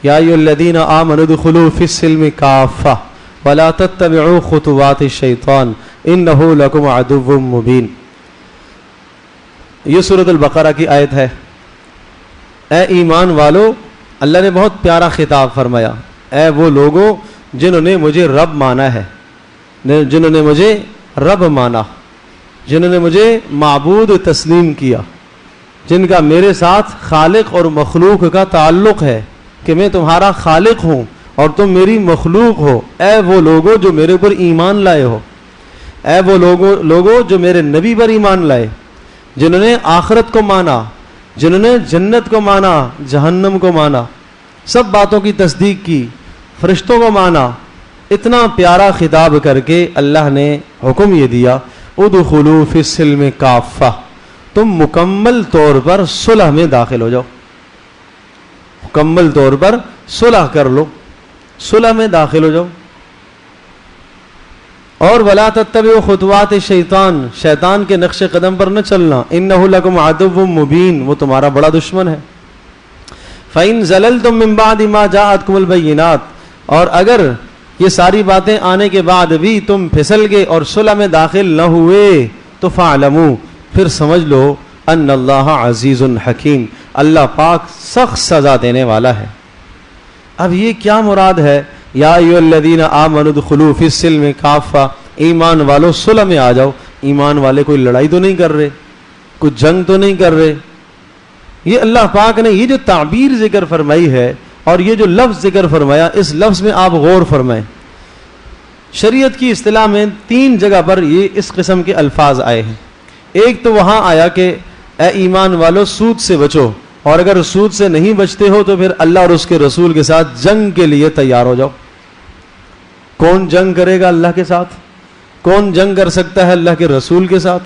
یا ایھا الذین آمنوا ادخلوا فی السلم کافہ ولا تتبعوا خطوات الشیطان انہ لکم عدو مبین. یہ سورۃ البقرہ کی آیت ہے. اے ایمان والو، اللہ نے بہت پیارا خطاب فرمایا. اے وہ لوگوں جنہوں نے مجھے رب مانا ہے، جنہوں نے مجھے رب مانا، جنہوں نے مجھے معبود تسلیم کیا، جن کا میرے ساتھ خالق اور مخلوق کا تعلق ہے کہ میں تمہارا خالق ہوں اور تم میری مخلوق ہو. اے وہ لوگوں جو میرے پر ایمان لائے ہو، اے وہ لوگوں جو میرے نبی پر ایمان لائے، جنہوں نے آخرت کو مانا، جنہوں نے جنت کو مانا، جہنم کو مانا، سب باتوں کی تصدیق کی، فرشتوں کو مانا. اتنا پیارا خطاب کر کے اللہ نے حکم یہ دیا ادخلوا فی السلم کافہ، تم مکمل طور پر صلح میں داخل ہو جاؤ، مکمل طور پر صلح کر لو، صلح میں داخل ہو جاؤ. اور ولا تتبعوا خطوات الشیطان، شیطان کے نقش قدم پر نہ چلنا. انہ لکم عدو مبین، وہ تمہارا بڑا دشمن ہے. فإن زللتم من بعد ما جاءتكم البینات، اور اگر یہ ساری باتیں آنے کے بعد بھی تم پھسل گئے اور صلح میں داخل نہ ہوئے تو فاعلموا، پھر سمجھ لو ان اللہ عزیز حکیم، اللہ پاک سخت سزا دینے والا ہے. اب یہ کیا مراد ہے؟ یا ایھا الذین آمنوا ادخلوا فی السلم کافہ، ایمان والو صلح میں آ جاؤ. ایمان والے کوئی لڑائی تو نہیں کر رہے، کوئی جنگ تو نہیں کر رہے. یہ اللہ پاک نے یہ جو تعبیر ذکر فرمائی ہے اور یہ جو لفظ ذکر فرمایا، اس لفظ میں آپ غور فرمائیں. شریعت کی اصطلاح میں 3 جگہ پر یہ اس قسم کے الفاظ آئے ہیں. ایک تو وہاں آیا کہ اے ایمان والو سود سے بچو، اور اگر سود سے نہیں بچتے ہو تو پھر اللہ اور اس کے رسول کے ساتھ جنگ کے لیے تیار ہو جاؤ. کون جنگ کرے گا اللہ کے ساتھ؟ کون جنگ کر سکتا ہے اللہ کے رسول کے ساتھ؟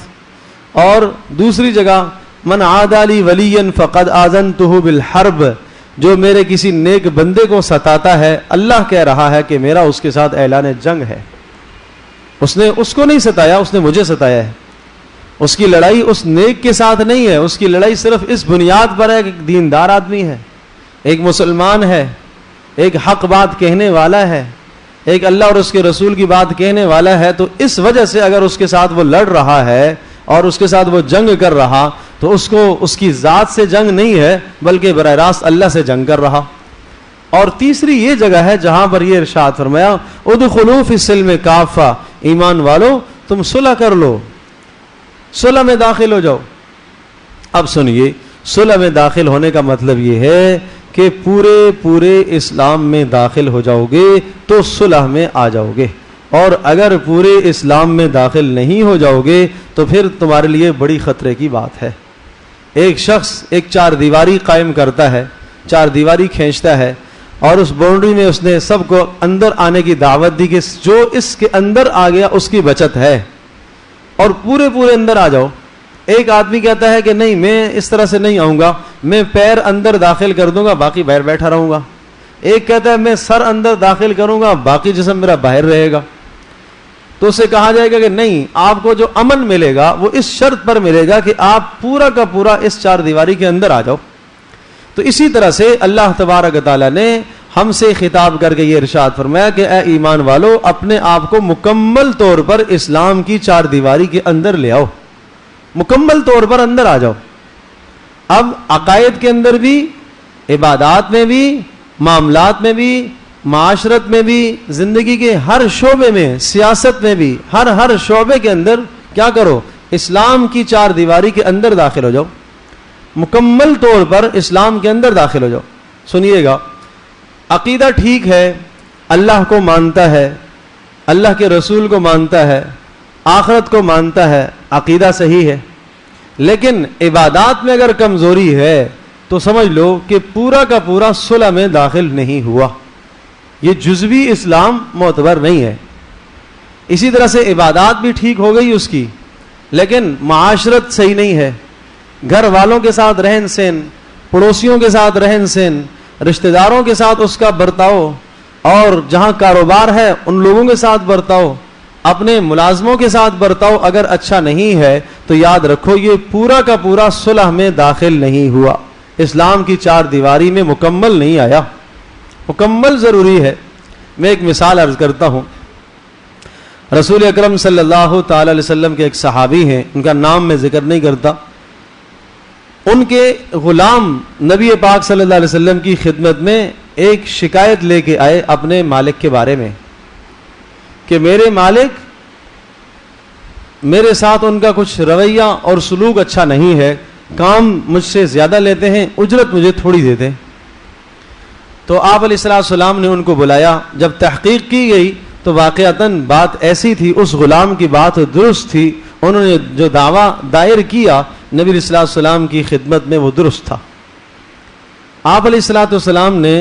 اور دوسری جگہ من عادی لی ولیا فقد آذنتہ بالحرب، جو میرے کسی نیک بندے کو ستاتا ہے، اللہ کہہ رہا ہے کہ میرا اس کے ساتھ اعلان جنگ ہے. اس نے اس کو نہیں ستایا، اس نے مجھے ستایا ہے. اس کی لڑائی اس نیک کے ساتھ نہیں ہے، اس کی لڑائی صرف اس بنیاد پر ہے کہ ایک دیندار آدمی ہے، ایک مسلمان ہے، ایک حق بات کہنے والا ہے، ایک اللہ اور اس کے رسول کی بات کہنے والا ہے. تو اس وجہ سے اگر اس کے ساتھ وہ لڑ رہا ہے اور اس کے ساتھ وہ جنگ کر رہا تو اس کو اس کی ذات سے جنگ نہیں ہے بلکہ براہ راست اللہ سے جنگ کر رہا. اور تیسری یہ جگہ ہے جہاں پر یہ ارشاد فرمایا ادخلوا فی السلم کافہ، ایمان والو تم صلح کر لو، صلح میں داخل ہو جاؤ. اب سنیے، صلح میں داخل ہونے کا مطلب یہ ہے کہ پورے اسلام میں داخل ہو جاؤ گے تو صلح میں آ جاؤ گے، اور اگر پورے اسلام میں داخل نہیں ہو جاؤ گے تو پھر تمہارے لیے بڑی خطرے کی بات ہے. ایک شخص ایک 4 دیواری قائم کرتا ہے، 4 دیواری کھینچتا ہے، اور اس باؤنڈری میں اس نے سب کو اندر آنے کی دعوت دی کہ جو اس کے اندر آ گیا اس کی بچت ہے، اور پورے اندر آ جاؤ. ایک آدمی کہتا ہے کہ نہیں، میں اس طرح سے نہیں آؤں گا، میں پیر اندر داخل کر دوں گا، باقی باہر بیٹھا رہوں گا. ایک کہتا ہے میں سر اندر داخل کروں گا، باقی جسم میرا باہر رہے گا. تو اسے کہا جائے گا کہ نہیں، آپ کو جو امن ملے گا وہ اس شرط پر ملے گا کہ آپ پورا کا پورا اس 4 دیواری کے اندر آ جاؤ. تو اسی طرح سے اللہ تبارک و تعالیٰ نے ہم سے خطاب کر کے یہ ارشاد فرمایا کہ اے ایمان والو اپنے آپ کو مکمل طور پر اسلام کی 4 دیواری کے اندر لے آؤ، مکمل طور پر اندر آ جاؤ. اب عقائد کے اندر بھی، عبادات میں بھی، معاملات میں بھی، معاشرت میں بھی، زندگی کے ہر شعبے میں، سیاست میں بھی، ہر شعبے کے اندر کیا کرو؟ اسلام کی 4 دیواری کے اندر داخل ہو جاؤ، مکمل طور پر اسلام کے اندر داخل ہو جاؤ. سنیے گا، عقیدہ ٹھیک ہے، اللہ کو مانتا ہے، اللہ کے رسول کو مانتا ہے، آخرت کو مانتا ہے، عقیدہ صحیح ہے، لیکن عبادات میں اگر کمزوری ہے تو سمجھ لو کہ پورا کا پورا صلح میں داخل نہیں ہوا. یہ جزوی اسلام معتبر نہیں ہے. اسی طرح سے عبادات بھی ٹھیک ہو گئی اس کی، لیکن معاشرت صحیح نہیں ہے. گھر والوں کے ساتھ رہن سہن، پڑوسیوں کے ساتھ رہن سہن، رشتہ داروں کے ساتھ اس کا برتاؤ، اور جہاں کاروبار ہے ان لوگوں کے ساتھ برتاؤ، اپنے ملازموں کے ساتھ برتاؤ اگر اچھا نہیں ہے تو یاد رکھو یہ پورا کا پورا صلح میں داخل نہیں ہوا، اسلام کی 4 دیواری میں مکمل نہیں آیا. مکمل ضروری ہے. میں ایک مثال عرض کرتا ہوں. رسول اکرم صلی اللہ تعالی علیہ وسلم کے ایک صحابی ہیں, ان کا نام میں ذکر نہیں کرتا. ان کے غلام نبی پاک صلی اللہ علیہ وسلم کی خدمت میں ایک شکایت لے کے آئے اپنے مالک کے بارے میں کہ میرے مالک میرے ساتھ ان کا کچھ رویہ اور سلوک اچھا نہیں ہے, کام مجھ سے زیادہ لیتے ہیں, اجرت مجھے تھوڑی دیتے ہیں. تو آپ علیہ السلام نے ان کو بلایا. جب تحقیق کی گئی تو واقعتاً بات ایسی تھی, اس غلام کی بات درست تھی, انہوں نے جو دعویٰ دائر کیا نبی علیہ السلام کی خدمت میں وہ درست تھا. آپ علیہ السلام نے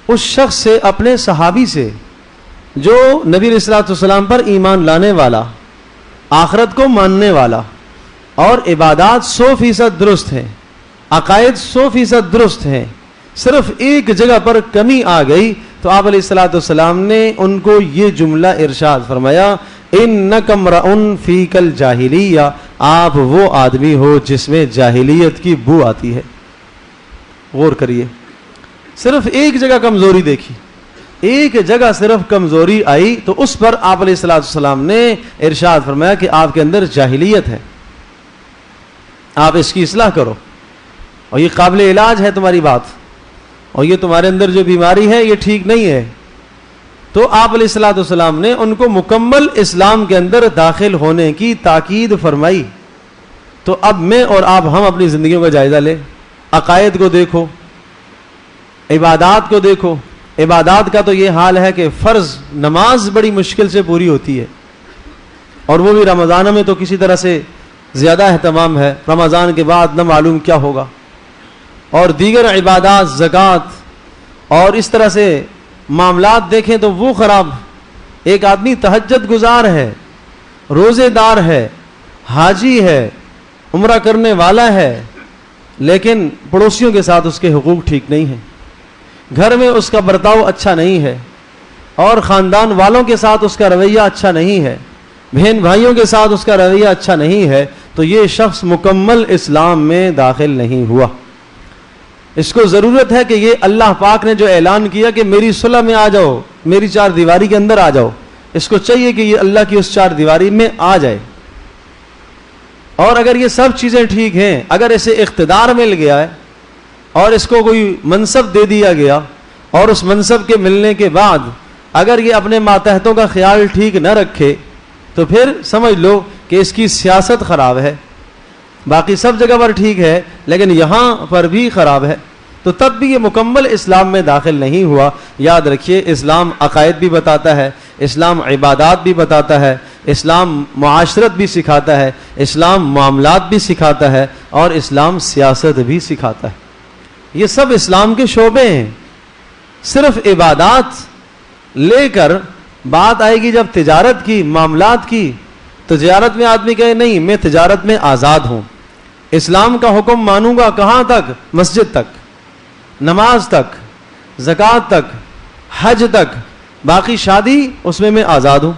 اس شخص سے, اپنے صحابی سے جو نبی علیہ السلام پر ایمان لانے والا, آخرت کو ماننے والا اور عبادات 100% درست ہیں, عقائد 100% درست ہیں, صرف ایک جگہ پر کمی آ گئی تو آپ علیہ السلام نے ان کو یہ جملہ ارشاد فرمایا, اِنَّكَ امْرَؤٌ فِيكَ الْجَاهِلِيَّةُ, آپ وہ آدمی ہو جس میں جاہلیت کی بو آتی ہے. غور کریے, صرف ایک جگہ کمزوری دیکھی, ایک جگہ صرف کمزوری آئی تو اس پر آپ علیہ السلام نے ارشاد فرمایا کہ آپ کے اندر جاہلیت ہے, آپ اس کی اصلاح کرو, اور یہ قابل علاج ہے تمہاری بات, اور یہ تمہارے اندر جو بیماری ہے یہ ٹھیک نہیں ہے. تو آپ علیہ السلام نے ان کو مکمل اسلام کے اندر داخل ہونے کی تاکید فرمائی. تو اب میں اور آپ ہم اپنی زندگیوں کا جائزہ لیں, عقائد کو دیکھو, عبادات کو دیکھو. عبادات کا تو یہ حال ہے کہ فرض نماز بڑی مشکل سے پوری ہوتی ہے, اور وہ بھی رمضان میں تو کسی طرح سے زیادہ اہتمام ہے, رمضان کے بعد نہ معلوم کیا ہوگا. اور دیگر عبادات, زکوٰۃ اور اس طرح سے معاملات دیکھیں تو وہ خراب. ایک آدمی تہجد گزار ہے, روزے دار ہے, حاجی ہے, عمرہ کرنے والا ہے, لیکن پڑوسیوں کے ساتھ اس کے حقوق ٹھیک نہیں ہیں, گھر میں اس کا برتاؤ اچھا نہیں ہے, اور خاندان والوں کے ساتھ اس کا رویہ اچھا نہیں ہے, بہن بھائیوں کے ساتھ اس کا رویہ اچھا نہیں ہے, تو یہ شخص مکمل اسلام میں داخل نہیں ہوا. اس کو ضرورت ہے کہ یہ اللہ پاک نے جو اعلان کیا کہ میری صلح میں آ جاؤ, میری چار دیواری کے اندر آ جاؤ, اس کو چاہیے کہ یہ اللہ کی اس چار دیواری میں آ جائے. اور اگر یہ سب چیزیں ٹھیک ہیں, اگر اسے اقتدار مل گیا ہے اور اس کو کوئی منصب دے دیا گیا, اور اس منصب کے ملنے کے بعد اگر یہ اپنے ماتحتوں کا خیال ٹھیک نہ رکھے تو پھر سمجھ لو کہ اس کی سیاست خراب ہے. باقی سب جگہ پر ٹھیک ہے لیکن یہاں پر بھی خراب ہے, تو تب بھی یہ مکمل اسلام میں داخل نہیں ہوا. یاد رکھیے, اسلام عقائد بھی بتاتا ہے, اسلام عبادات بھی بتاتا ہے, اسلام معاشرت بھی سکھاتا ہے, اسلام معاملات بھی سکھاتا ہے, اور اسلام سیاست بھی سکھاتا ہے. یہ سب اسلام کے شعبے ہیں. صرف عبادات لے کر بات آئے گی جب تجارت کی, معاملات کی, تو تجارت میں آدمی کہے نہیں میں تجارت میں آزاد ہوں, اسلام کا حکم مانوں گا کہاں تک؟ مسجد تک, نماز تک, زکوٰۃ تک, حج تک. باقی شادی اس میں آزاد ہوں,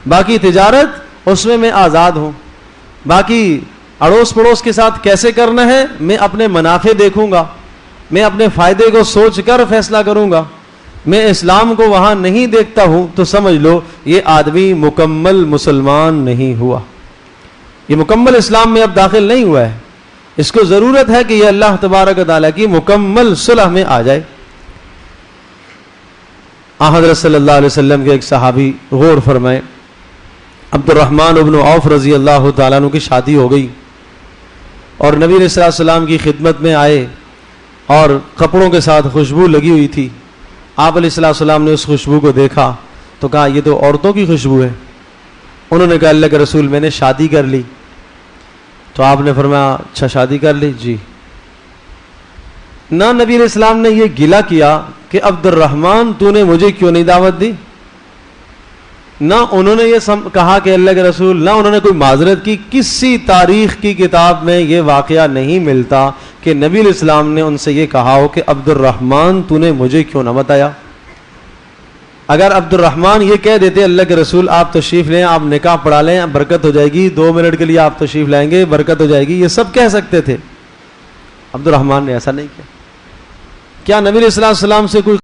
باقی تجارت اس میں آزاد ہوں, باقی اڑوس پڑوس کے ساتھ کیسے کرنا ہے میں اپنے منافع دیکھوں گا, میں اپنے فائدے کو سوچ کر فیصلہ کروں گا. میں اسلام کو وہاں نہیں دیکھتا ہوں تو سمجھ لو یہ آدمی مکمل مسلمان نہیں ہوا, یہ مکمل اسلام میں اب داخل نہیں ہوا ہے. اس کو ضرورت ہے کہ یہ اللہ تبارک و تعالیٰ کی مکمل صلح میں آ جائے. حضرت صلی اللہ علیہ وسلم کے ایک صحابی, غور فرمائیں, عبد الرحمن ابن عوف رضی اللہ تعالیٰ عنہ کی شادی ہو گئی, اور نبی علیہ السلام کی خدمت میں آئے, اور کپڑوں کے ساتھ خوشبو لگی ہوئی تھی. آپ علیہ السلام نے اس خوشبو کو دیکھا تو کہا یہ تو عورتوں کی خوشبو ہے. انہوں نے کہا اللہ کے رسول میں نے شادی کر لی. تو آپ نے فرمایا اچھا شادی کر لی جی. نہ نبی علیہ السلام نے یہ گلہ کیا کہ عبد الرحمن تو نے مجھے کیوں نہیں دعوت دی, نہ انہوں نے یہ کہا کہ اللہ کے رسول, نہ انہوں نے کوئی معذرت کی. کسی تاریخ کی کتاب میں یہ واقعہ نہیں ملتا کہ نبی علیہ السلام نے ان سے یہ کہا ہو کہ عبد الرحمن تو نے مجھے کیوں نہ بتایا. اگر عبد الرحمن یہ کہہ دیتے اللہ کے رسول آپ تشریف لیں, آپ نکاح پڑھا لیں, برکت ہو جائے گی, 2 منٹ کے لیے آپ تشریف لائیں گے, برکت ہو جائے گی, یہ سب کہہ سکتے تھے. عبد الرحمن نے ایسا نہیں کیا. کیا نبی علیہ السلام سے کوئی